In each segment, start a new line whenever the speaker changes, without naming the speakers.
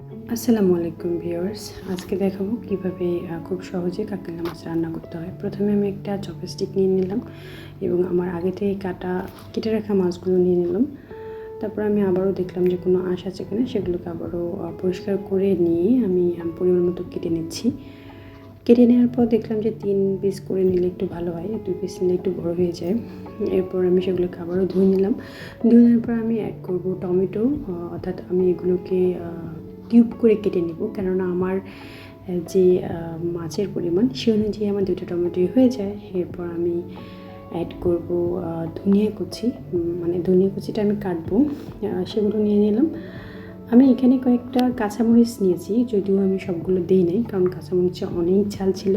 আসসালামু আলাইকুম ভিউয়ার্স। আজকে দেখাবো কিভাবে খুব সহজে কাঁকড়া মাছ রান্না করতে হয়। প্রথমে আমি একটা চপস্টিক নিয়ে নিলাম এবং আমার আগে থেকে কেটে রাখা মাছগুলো নিয়ে নিলাম। তারপর আমি আবারও দেখলাম যে কোনো আঁশ আছে কিনা, সেগুলোকে আবারও পরিষ্কার করে নিয়ে আমি পরিমাণ মতো কেটে নিচ্ছি। কেটে নেওয়ার পর দেখলাম যে 3 পিস করে নিলে একটু ভালো হয়, 2 পিস নিলে একটু বড় হয়ে যায়। এরপর আমি সেগুলোকে আবারও ধুয়ে নিলাম। ধুয়ে নেওয়ার পর আমি অ্যাড করব টমেটো, অর্থাৎ আমি এগুলোকে কিউব করে কেটে নেব, কেননা আমার যে মাছের পরিমাণ সে অনুযায়ী আমার 2টা টমেটোই হয়ে যায়। এরপর আমি অ্যাড করব ধনিয়া কুচি, মানে ধনিয়া কুচিটা আমি কাটবো, সেগুলো নিয়ে নিলাম। আমি এখানে কয়েকটা কাঁচামরিচ নিয়েছি, যদিও আমি সবগুলো দিই নাই, কারণ কাঁচামরিচে অনেক ঝাল ছিল।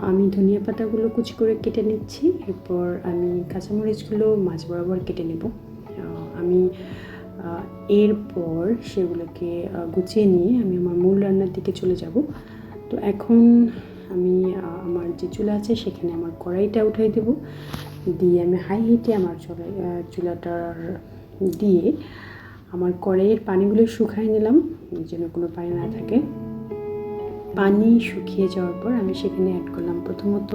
আমি ধনিয়া পাতাগুলো কুচি করে কেটে নিচ্ছি। এরপর আমি কাঁচামরিচগুলো মাছ বরাবর কেটে নেব। আমি এরপর সেগুলোকে গুছিয়ে নিয়ে আমি আমার মূল রান্নার দিকে চলে যাব। তো এখন আমি আমার যে চুলা আছে সেখানে আমার কড়াইটা উঠাই দেব, দিয়ে আমি হাই হিটে আমার চুলাটার দিয়ে আমার কড়াইয়ের পানিগুলো শুকাই নিলাম, যেন কোনো পানি না থাকে। পানি শুকিয়ে যাওয়ার পর আমি সেখানে অ্যাড করলাম প্রথমত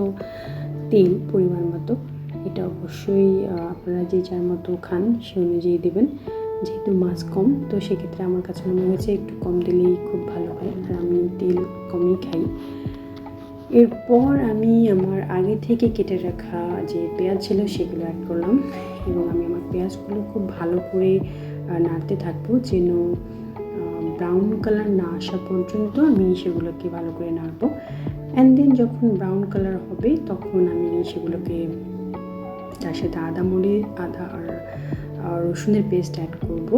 তেল পরিমাণ মতো। এটা অবশ্যই আপনারা যে যার মতো খান সে অনুযায়ী দেবেন। যেহেতু মাছ কম, তো সেক্ষেত্রে আমার কাছে মনে হয়েছে একটু কম দিলেই খুব ভালো হয়, আর আমি তেল কমই খাই। এরপর আমি আমার আগে থেকে কেটে রাখা যে পেঁয়াজ ছিল সেগুলো অ্যাড করলাম, এবং আমি আমার পেঁয়াজগুলো খুব ভালো করে নাড়তে থাকবো, যেন ব্রাউন কালার না আসা পর্যন্ত আমি সেগুলোকে ভালো করে নাড়বো। অ্যান্ড দেন যখন ব্রাউন কালার হবে তখন আমি সেগুলোকে তার সাথে আদা আর রসুনের পেস্ট অ্যাড করব।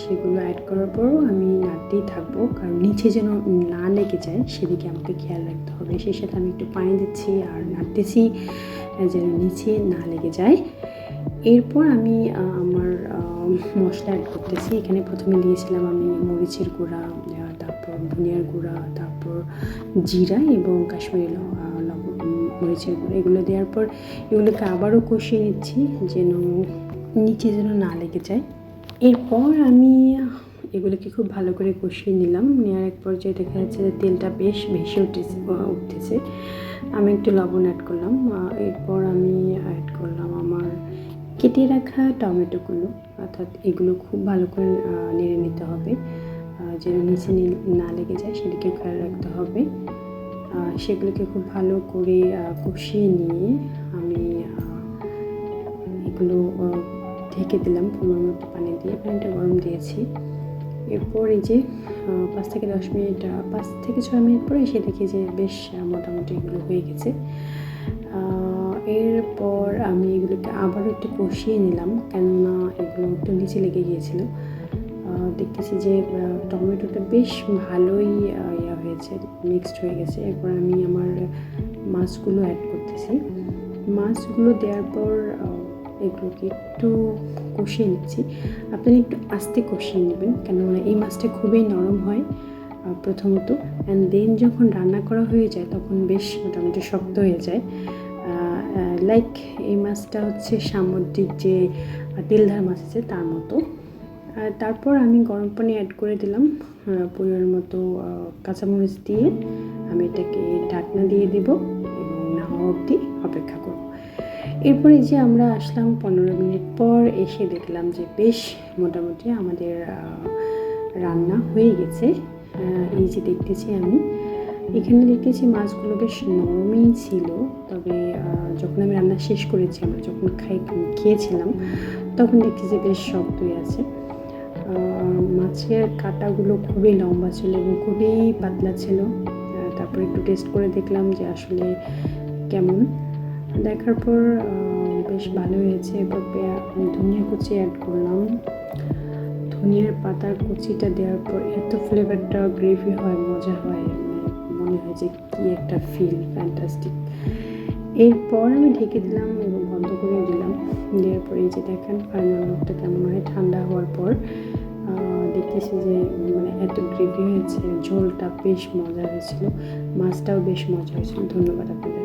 সেগুলো অ্যাড করার পরও আমি নাড়তেই থাকবো, কারণ নিচে যেন না লেগে যায় সেদিকে আমাকে খেয়াল রাখতে হবে। সেই সাথে আমি একটু পানি দিচ্ছি আর নাড়তেছি যেন নিচে না লেগে যায়। এরপর আমি আমার মশলা অ্যাড করতেছি। এখানে প্রথমে দিয়েছিলাম আমি মরিচের গুঁড়া, তারপর ধনিয়ার গুঁড়া, তারপর জিরা এবং কাশ্মীরি মরিচের গুঁড়া। এগুলো দেওয়ার পর এগুলোকে আবারও কষিয়ে নিচ্ছি যেন নিচে যেন না লেগে যায়। এরপর আমি এগুলোকে খুব ভালো করে কষিয়ে নিলাম। নেওয়ার এক পর্যায়ে দেখা যাচ্ছে যে তেলটা বেশ ভেসে উঠতেছে। আমি একটু লবণ অ্যাড করলাম। এরপর আমি অ্যাড করলাম আমার কেটে রাখা টমেটোগুলো, অর্থাৎ এগুলো খুব ভালো করে নেড়ে নিতে হবে যেন নিচে না লেগে যায়, সেদিকে খেয়াল রাখতে হবে। সেগুলোকে খুব ভালো করে কষিয়ে নিয়ে আমি এগুলো ঢেকে দিলাম পরিমাণ মতো পানি দিয়ে। পানিটা গরম দিয়েছি। এরপর এই যে 5 থেকে 6 মিনিট পরে এসে দেখি যে বেশ মোটামুটি এগুলো হয়ে গেছে। এরপর আমি এগুলোকে আবারও একটু কষিয়ে নিলাম, কেননা এগুলো একটু নিচে লেগে গিয়েছিল। দেখতেছি যে টমেটোটা বেশ ভালোই হয়েছে, মিক্সড হয়ে গেছে। এরপর আমি আমার মাছগুলো অ্যাড করতেছি। মাছগুলো দেওয়ার পর এগুলোকে একটু কষিয়ে নিচ্ছি। আপনারা একটু আস্তে কষিয়ে নেবেন, কেননা এই মাছটা খুবই নরম হয় প্রথমত, অ্যান্ড দেন যখন রান্না করা হয়ে যায় তখন বেশ মোটামুটি শক্ত হয়ে যায়। লাইক এই মাছটা হচ্ছে সামুদ্রিক যে তেলধার মাছ আছে তার মতো। তারপর আমি গরম পানি অ্যাড করে দিলাম পরিমাণ মতো, কাঁচামরিচ দিয়ে আমি এটাকে ঢাকনা দিয়ে দেব এবং না হওয়া অবধি অপেক্ষা করব। এরপরে যে আমরা আসলাম 15 মিনিট পর, এসে দেখলাম যে বেশ মোটামুটি আমাদের রান্না হয়ে গেছে। এই যে দেখতেছি আমি এখানে দেখতেছি মাছগুলো বেশ নরমই ছিল, তবে যখন আমি রান্না শেষ করেছি, আমরা যখন খেয়েছিলাম তখন দেখছি যে বেশ শক্তই আছে। মাছের কাঁটাগুলো খুবই লম্বা ছিল এবং খুবই পাতলা ছিল। তারপর একটু টেস্ট করে দেখলাম যে আসলে কেমন। দেখার পর বেশ ভালো হয়েছে। এরপর ধনিয়া কুচি অ্যাড করলাম। ধনিয়ার পাতার কুচিটা দেওয়ার পর এত ফ্লেভারটা গ্রেভি হয়, মজা হয়, মনে হয় যে কী একটা ফিল ফ্যান্টাস্টিক। এরপর আমি ঢেকে দিলাম এবং বন্ধ করে দিলাম। দেওয়ার পরে এই যে দেখেন ফাইনাল লুকটা কেমন হয়। ঠান্ডা হওয়ার পর দেখতেছি যে মানে এত গ্রেভি হয়েছে, ঝোলটা বেশ মজা হয়েছিল, মাছটাও বেশ মজা হয়েছিল। ধন্যবাদ আপনাদের।